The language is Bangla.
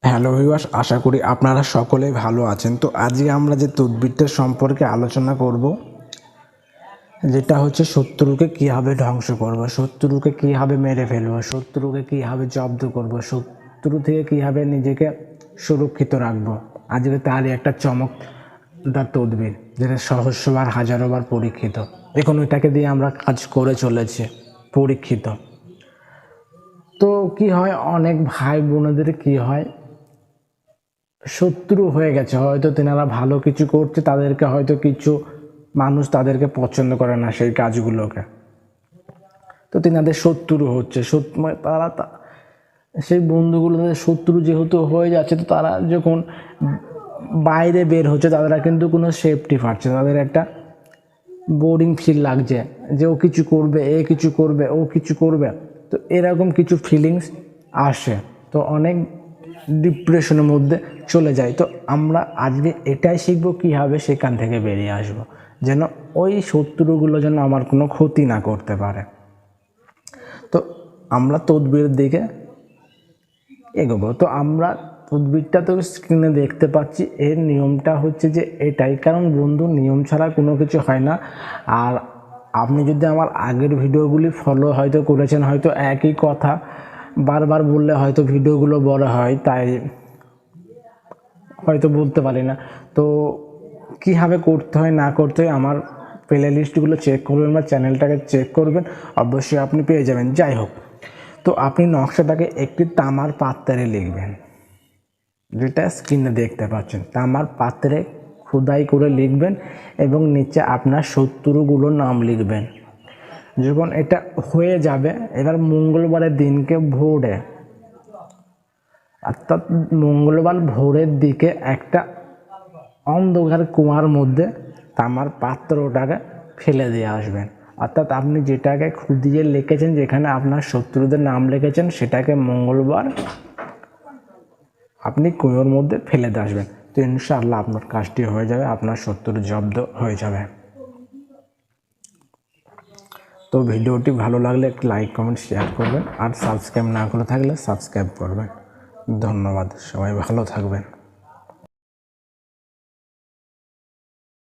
হ্যালো ভিউয়ার্স, আশা করি আপনারা সকলেই ভালো আছেন। তো আজকে আমরা যে তদবিরটার সম্পর্কে আলোচনা করব, যেটা হচ্ছে শত্রুকে কীভাবে ধ্বংস করব, শত্রুকে কীভাবে মেরে ফেলবো, শত্রুকে কীভাবে জব্দ করব, শত্রু থেকে কীভাবে নিজেকে সুরক্ষিত রাখবো। আজকে তারই একটা চমকদার তদবির, যেটা সহস্রবার হাজারোবার পরীক্ষিত। এখন ওইটাকে দিয়ে আমরা কাজ করে চলেছি, পরীক্ষিত। তো কি হয়, অনেক ভাই বোনেদের কি হয়, শত্রু হয়ে গেছে। হয়তো তেনারা ভালো কিছু করছে, তাদেরকে হয়তো কিছু মানুষ তাদেরকে পছন্দ করে না সেই কাজগুলোকে, তো তেনাদের শত্রু হচ্ছে। তারা সেই বন্ধুগুলো তাদের শত্রু যেহেতু হয়ে যাচ্ছে, তো তারা যখন বাইরে বের হচ্ছে তারা কিন্তু কোনো সেফটি পাচ্ছে না। তাদের একটা বোরিং ফিল লাগছে যে ও কিছু করবে, এ কিছু করবে, ও কিছু করবে। তো এরকম কিছু ফিলিংস আসে, তো অনেক ডিপ্রেশনের মধ্যে চলে যায়। তো আমরা আজকে এটাই শিখবো কীভাবে সেখান থেকে বেরিয়ে আসবো, যেন ওই শত্রুগুলো যেন আমার কোনো ক্ষতি না করতে পারে। তো আমরা তদবিরের দিকে এগোবো। তো আমরা তদবিরটা তো স্ক্রিনে দেখতে পাচ্ছি। এর নিয়মটা হচ্ছে যে এটাই, কারণ বন্ধু, নিয়ম ছাড়া কোনো কিছু হয় না। আর আপনি যদি আমার আগের ভিডিওগুলি ফলো হয়তো করেছেন, হয়তো একই কথা বারবার বললে হয়তো ভিডিওগুলো বড় হয়, তাই হয়তো বলতে পারি না। তো কীভাবে করতে হয় না করতে হয় আমার প্লে লিস্টগুলো চেক করবেন বা চ্যানেলটাকে চেক করবেন, অবশ্যই আপনি পেয়ে যাবেন। যাই হোক, তো আপনি নকশাটাকে একটি তামার পাত্রে লিখবেন, যেটা স্ক্রিনে দেখতে পাচ্ছেন। তামার পাত্রে খোদাই করে লিখবেন এবং নিচে আপনার শত্রুগুলোর নাম লিখবেন। যখন এটা হয়ে যাবে, এবার মঙ্গলবারের দিনকে ভোরে, অর্থাৎ মঙ্গলবার ভোরের দিকে একটা অন্ধকার কুয়ার মধ্যে তামার পাত্রটাকে ফেলে দিয়ে আসবেন। অর্থাৎ আপনি যেটাকে খুদিয়ে লিখেছেন, যেখানে আপনার শত্রুদের নাম লিখেছেন, সেটাকে মঙ্গলবার আপনি কুয়োর মধ্যে ফেলে দিয়ে আসবেন। তো ইনশাআল্লাহ আপনার কাজটি হয়ে যাবে, আপনার শত্রু জব্দ হয়ে যাবে। তো ভিডিওটি ভালো লাগলে একটি লাইক, কমেন্ট, শেয়ার করবেন। আর সাবস্ক্রাইব না করে থাকলে সাবস্ক্রাইব করবেন। ধন্যবাদ, সবাই ভালো থাকবেন।